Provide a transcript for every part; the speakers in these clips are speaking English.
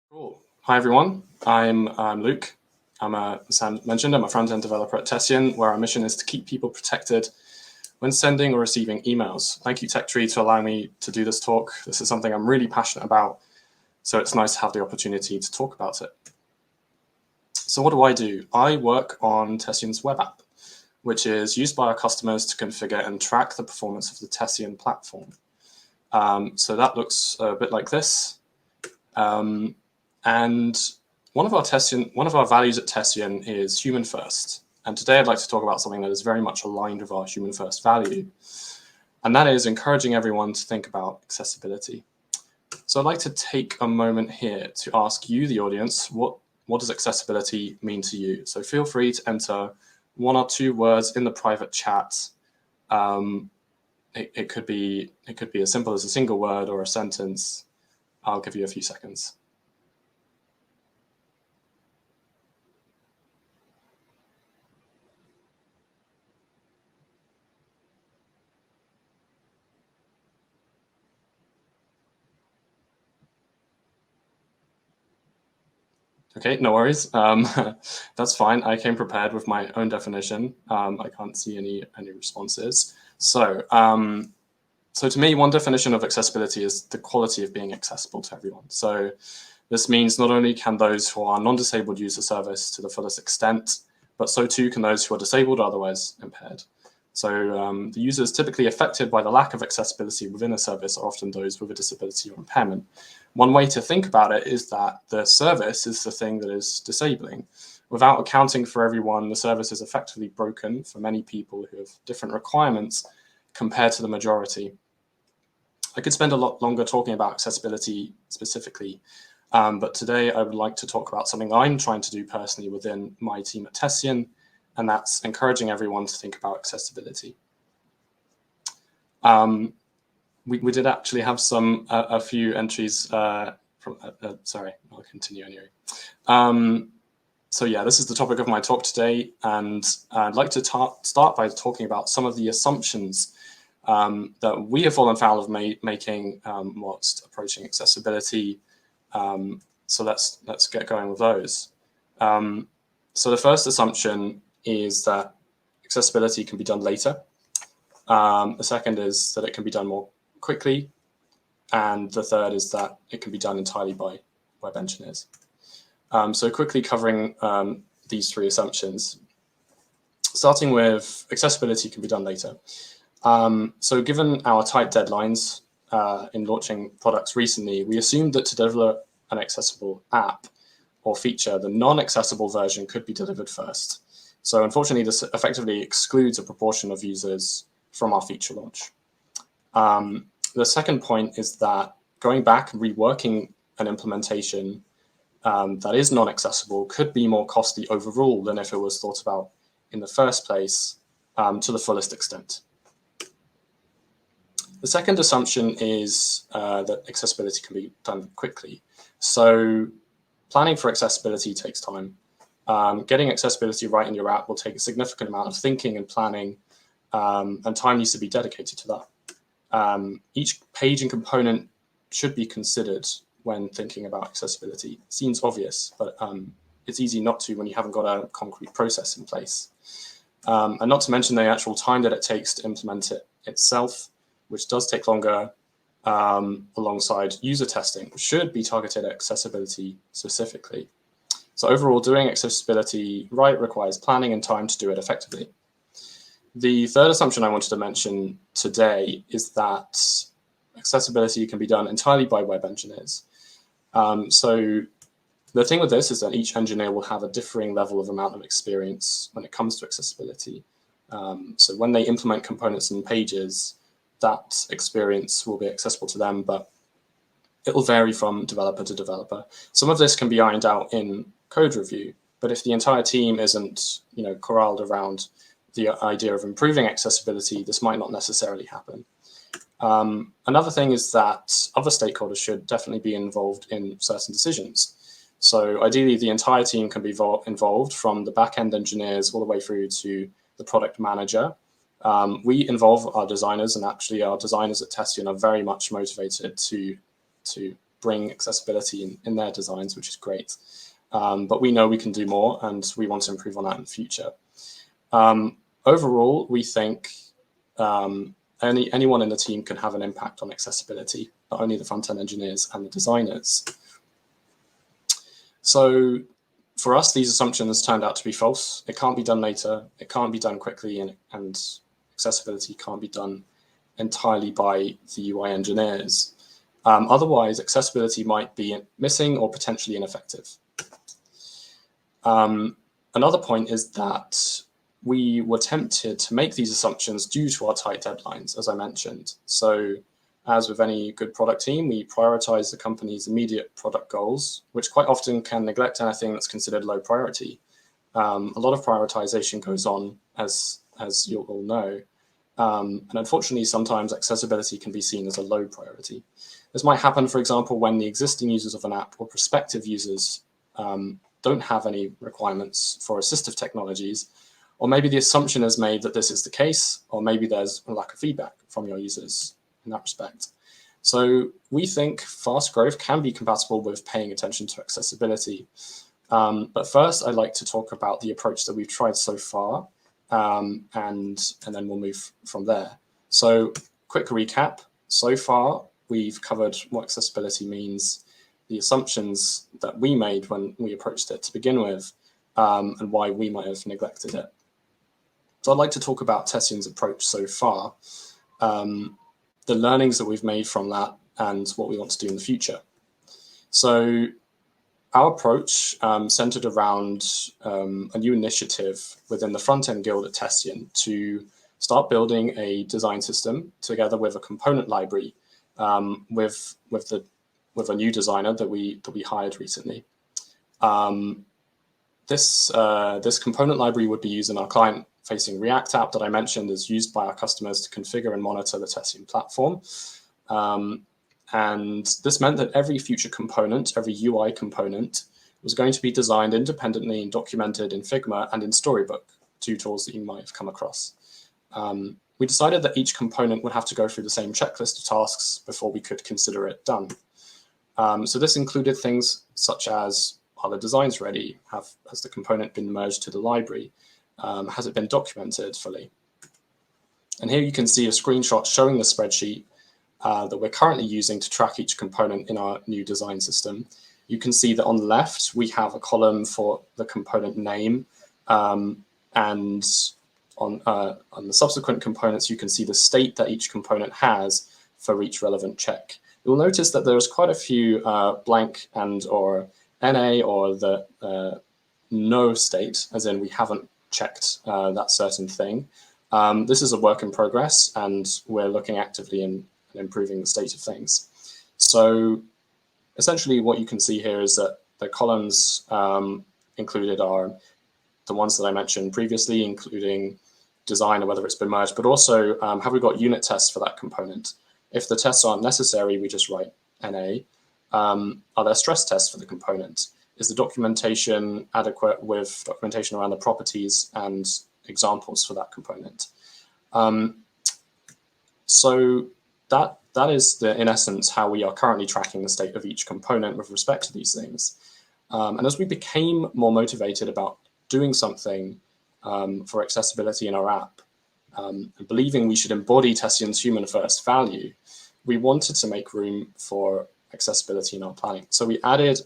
Cool. Hi, everyone. I'm Luke. As Sam mentioned, I'm a front-end developer at Tessian, where our mission is to keep people protected when sending or receiving emails. Thank you, TechTree, to allow me to do this talk. This is something I'm really passionate about, so it's nice to have the opportunity to talk about it. So what do? I work on Tessian's web app, which is used by our customers to configure and track the performance of the Tessian platform. So that looks a bit like this. And one of our values at Tessian is human first. And today I'd like to talk about something that is very much aligned with our human first value. And that is encouraging everyone to think about accessibility. So I'd like to take a moment here to ask you, the audience, what does accessibility mean to you? So feel free to enter one or two words in the private chat. It could be as simple as a single word or a sentence. I'll give you a few seconds. Okay, no worries. That's fine. I came prepared with my own definition. I can't see any responses. So to me, one definition of accessibility is the quality of being accessible to everyone. So this means not only can those who are non-disabled use the service to the fullest extent, but so too can those who are disabled or otherwise impaired. So the users typically affected by the lack of accessibility within a service are often those with a disability or impairment. One way to think about it is that the service is the thing that is disabling. Without accounting for everyone, the service is effectively broken for many people who have different requirements compared to the majority. I could spend a lot longer talking about accessibility specifically, but today I would like to talk about something I'm trying to do personally within my team at Tessian, and that's encouraging everyone to think about accessibility. We did actually have a few entries from, sorry, I'll continue anyway. So yeah, this is the topic of my talk today, and I'd like to start by talking about some of the assumptions that we have fallen foul of making whilst approaching accessibility. So let's get going with those. So the first assumption is that accessibility can be done later. The second is that it can be done more quickly. And the third is that it can be done entirely by web engineers. So quickly covering these three assumptions, starting with accessibility can be done later. So given our tight deadlines in launching products recently, we assumed that to develop an accessible app or feature, the non-accessible version could be delivered first. So unfortunately, this effectively excludes a proportion of users from our feature launch. The second point is that going back and reworking an implementation that is non-accessible could be more costly overall than if it was thought about in the first place to the fullest extent. The second assumption is that accessibility can be done quickly. So planning for accessibility takes time. Getting accessibility right in your app will take a significant amount of thinking and planning, and time needs to be dedicated to that. Each page and component should be considered when thinking about accessibility. It seems obvious, but it's easy not to when you haven't got a concrete process in place. And not to mention the actual time that it takes to implement it itself, which does take longer, alongside user testing, should be targeted at accessibility specifically. So overall, doing accessibility right requires planning and time to do it effectively. The third assumption I wanted to mention today is that accessibility can be done entirely by web engineers. So the thing with this is that each engineer will have a differing level of amount of experience when it comes to accessibility. So when they implement components and pages, that experience will be accessible to them, but it will vary from developer to developer. Some of this can be ironed out in code review, but if the entire team isn't, corralled around the idea of improving accessibility, this might not necessarily happen. Another thing is that other stakeholders should definitely be involved in certain decisions. So ideally, the entire team can be involved, from the back-end engineers all the way through to the product manager. We involve our designers, and actually our designers at Tessian are very much motivated to bring accessibility in their designs, which is great. But we know we can do more, and we want to improve on that in the future. Overall, we think anyone in the team can have an impact on accessibility, not only the front-end engineers and the designers. So for us, these assumptions turned out to be false. It can't be done later. It can't be done quickly, and accessibility can't be done entirely by the UI engineers. Otherwise, accessibility might be missing or potentially ineffective. Another point is that we were tempted to make these assumptions due to our tight deadlines, as I mentioned. So as with any good product team, we prioritize the company's immediate product goals, which quite often can neglect anything that's considered low priority. A lot of prioritization goes on, as you all know. And unfortunately, sometimes accessibility can be seen as a low priority. This might happen, for example, when the existing users of an app or prospective users don't have any requirements for assistive technologies, or maybe the assumption is made that this is the case, or maybe there's a lack of feedback from your users in that respect. So we think fast growth can be compatible with paying attention to accessibility. But first, I'd like to talk about the approach that we've tried so far, and then we'll move from there. So quick recap. So far, we've covered what accessibility means, the assumptions that we made when we approached it to begin with, and why we might have neglected it. So I'd like to talk about Tessian's approach so far, the learnings that we've made from that, and what we want to do in the future. So our approach centered around a new initiative within the front-end guild at Tessian to start building a design system together with a component library with a new designer that we hired recently. This component library would be used in our client-facing React app that I mentioned is used by our customers to configure and monitor the Tessian platform. And this meant that every future component, every UI component, was going to be designed independently and documented in Figma and in Storybook, two tools that you might have come across. We decided that each component would have to go through the same checklist of tasks before we could consider it done. So this included things such as, are the designs ready? Has the component been merged to the library? Has it been documented fully? And here you can see a screenshot showing the spreadsheet that we're currently using to track each component in our new design system. You can see that on the left, we have a column for the component name, and on the subsequent components, you can see the state that each component has for each relevant check. You'll notice that there's quite a few blank and or NA or the no state, as in we haven't checked that certain thing. This is a work in progress, and we're looking actively in improving the state of things. So essentially what you can see here is that the columns included are the ones that I mentioned previously, including design or whether it's been merged, but also have we got unit tests for that component? If the tests aren't necessary, we just write NA. Are there stress tests for the component? Is the documentation adequate with documentation around the properties and examples for that component? So that is, in essence, how we are currently tracking the state of each component with respect to these things. And as we became more motivated about doing something for accessibility in our app, and believing we should embody Tessian's human-first value, we wanted to make room for accessibility in our planning. So we added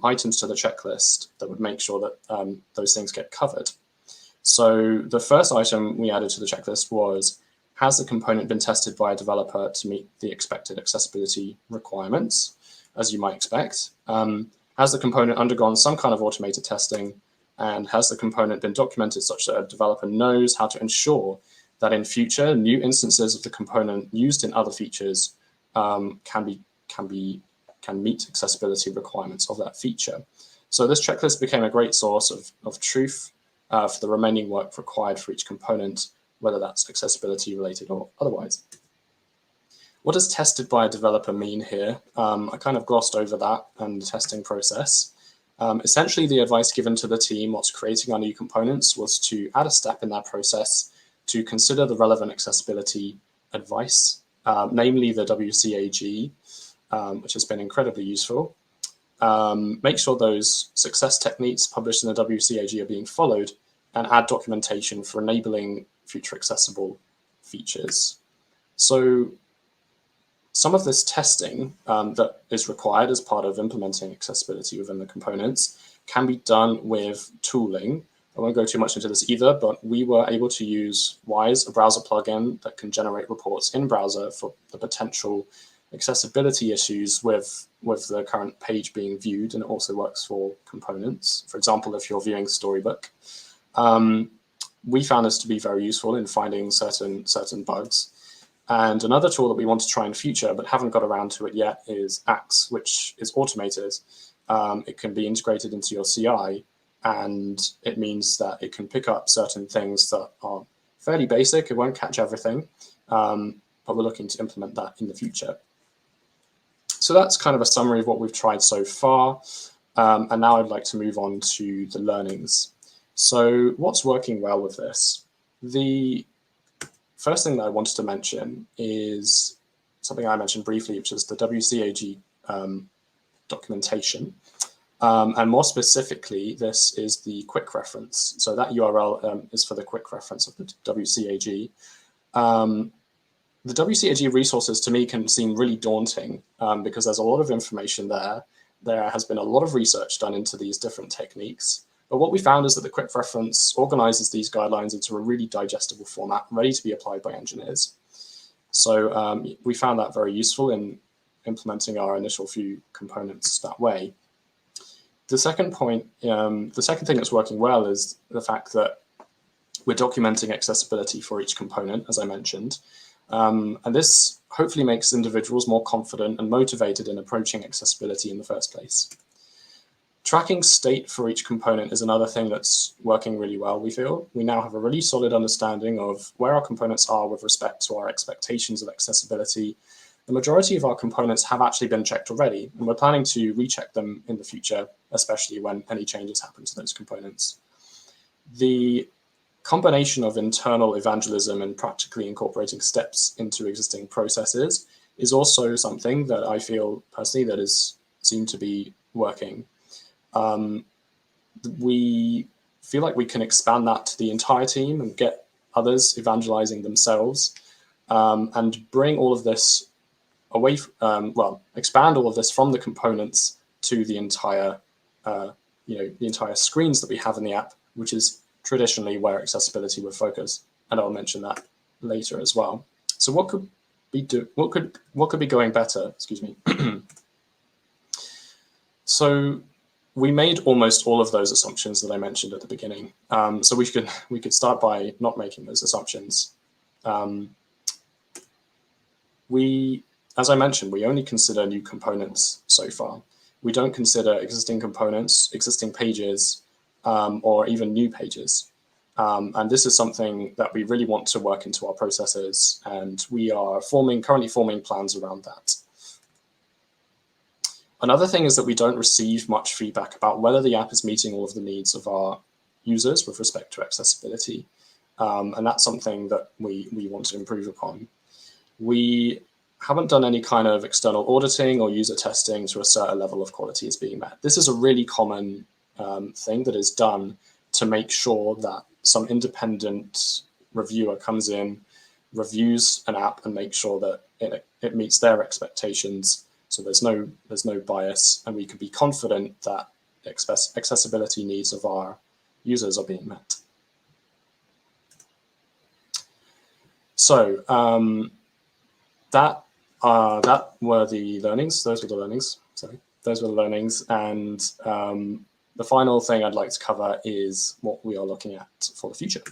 items to the checklist that would make sure that those things get covered. So the first item we added to the checklist was, has the component been tested by a developer to meet the expected accessibility requirements, as you might expect? Has the component undergone some kind of automated testing? And has the component been documented such that a developer knows how to ensure that in future, new instances of the component used in other features can meet accessibility requirements of that feature? So this checklist became a great source of truth for the remaining work required for each component, whether that's accessibility related or otherwise. What does tested by a developer mean here? I kind of glossed over that and the testing process. Essentially, the advice given to the team whilst creating our new components was to add a step in that process to consider the relevant accessibility advice, namely the WCAG, which has been incredibly useful. Make sure those success techniques published in the WCAG are being followed, and add documentation for enabling future accessible features. So some of this testing that is required as part of implementing accessibility within the components can be done with tooling. I won't go too much into this either, but we were able to use Wise, a browser plugin that can generate reports in browser for the potential accessibility issues with the current page being viewed, and it also works for components. For example, if you're viewing Storybook, we found this to be very useful in finding certain bugs. And another tool that we want to try in future, but haven't got around to it yet, is Axe, which is automated. It can be integrated into your CI, and it means that it can pick up certain things that are fairly basic. It won't catch everything, but we're looking to implement that in the future. So that's kind of a summary of what we've tried so far. And now I'd like to move on to the learnings. So what's working well with this? The first thing that I wanted to mention is something I mentioned briefly, which is the WCAG documentation. And more specifically, this is the quick reference. So that URL is for the quick reference of the WCAG. The WCAG resources to me can seem really daunting because there's a lot of information there. There has been a lot of research done into these different techniques. But what we found is that the quick reference organizes these guidelines into a really digestible format, ready to be applied by engineers. So we found that very useful in implementing our initial few components that way. The second point, the second thing that's working well is the fact that we're documenting accessibility for each component, as I mentioned. And this hopefully makes individuals more confident and motivated in approaching accessibility in the first place. Tracking state for each component is another thing that's working really well, we feel. We now have a really solid understanding of where our components are with respect to our expectations of accessibility. The majority of our components have actually been checked already, and we're planning to recheck them in the future, especially when any changes happen to those components. The combination of internal evangelism and practically incorporating steps into existing processes is also something that I feel personally that is seemed to be working. We feel like we can expand that to the entire team and get others evangelizing themselves, and bring all of this away, expand all of this from the components to the entire, the entire screens that we have in the app, which is traditionally where accessibility would focus, and I'll mention that later as well. So what could be going better? Excuse me. So we made almost all of those assumptions that I mentioned at the beginning. So we could start by not making those assumptions. As I mentioned, we only consider new components so far. We don't consider existing components, existing pages, or even new pages. And this is something that we really want to work into our processes, and we are currently forming plans around that. Another thing is that we don't receive much feedback about whether the app is meeting all of the needs of our users with respect to accessibility. And that's something that we want to improve upon. We haven't done any kind of external auditing or user testing to assert a level of quality is being met. This is a really common thing that is done to make sure that some independent reviewer comes in, reviews an app, and makes sure that it meets their expectations. So there's no bias, and we can be confident that accessibility needs of our users are being met. So that were the learnings. Those were the learnings. Sorry, those were the learnings. And the final thing I'd like to cover is what we are looking at for the future.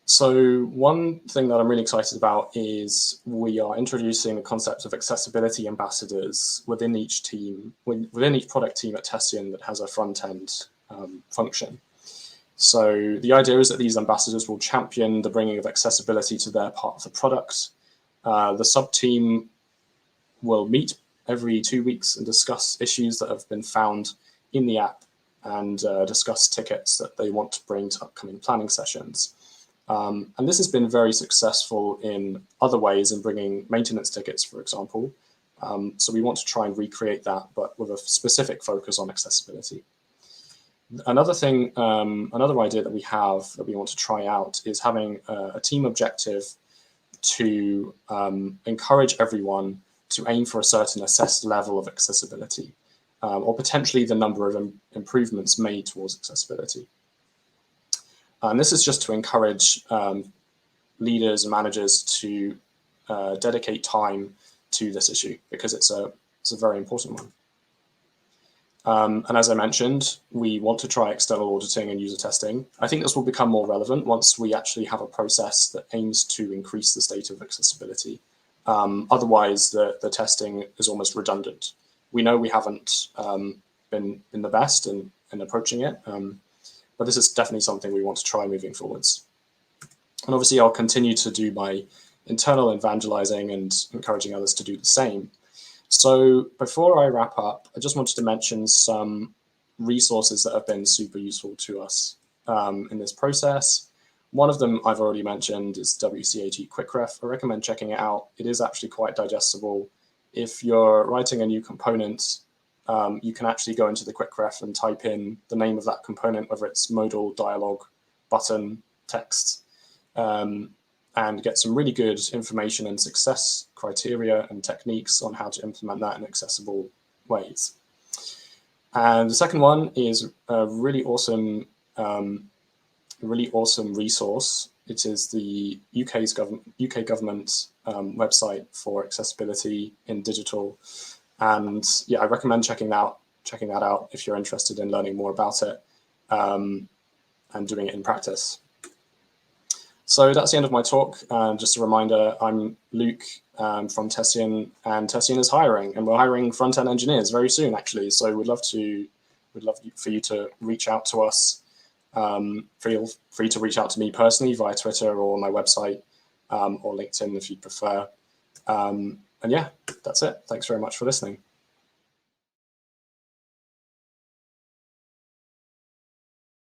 So one thing that I'm really excited about is we are introducing the concept of accessibility ambassadors within each team, within each product team at Tessian that has a front-end function. So the idea is that these ambassadors will champion the bringing of accessibility to their part of the product. The sub-team will meet every 2 weeks and discuss issues that have been found in the app and discuss tickets that they want to bring to upcoming planning sessions. And this has been very successful in other ways in bringing maintenance tickets, for example. So we want to try and recreate that, but with a specific focus on accessibility. Another thing, another idea that we have that we want to try out is having a team objective to encourage everyone to aim for a certain assessed level of accessibility, or potentially the number of improvements made towards accessibility. And this is just to encourage leaders and managers to dedicate time to this issue, because it's a very important one. And as I mentioned, we want to try external auditing and user testing. I think this will become more relevant once we actually have a process that aims to increase the state of accessibility. Otherwise, the testing is almost redundant. We know we haven't been the best in approaching it, but this is definitely something we want to try moving forwards. And obviously, I'll continue to do my internal evangelizing and encouraging others to do the same. So before I wrap up, I just wanted to mention some resources that have been super useful to us in this process. One of them I've already mentioned is WCAG QuickRef. I recommend checking it out. It is actually quite digestible. If you're writing a new component, you can actually go into the QuickRef and type in the name of that component, whether it's modal, dialog, button, text, and get some really good information and success criteria and techniques on how to implement that in accessible ways. And the second one is a really awesome resource. It is the UK government website for accessibility in digital. And yeah, I recommend checking that out if you're interested in learning more about it and doing it in practice. So that's the end of my talk. Just a reminder, I'm Luke from Tessian, and Tessian is hiring, and we're hiring front-end engineers very soon, actually. So we'd love for you to reach out to us. Feel free to reach out to me personally via Twitter or my website or LinkedIn if you prefer. And yeah, that's it. Thanks very much for listening.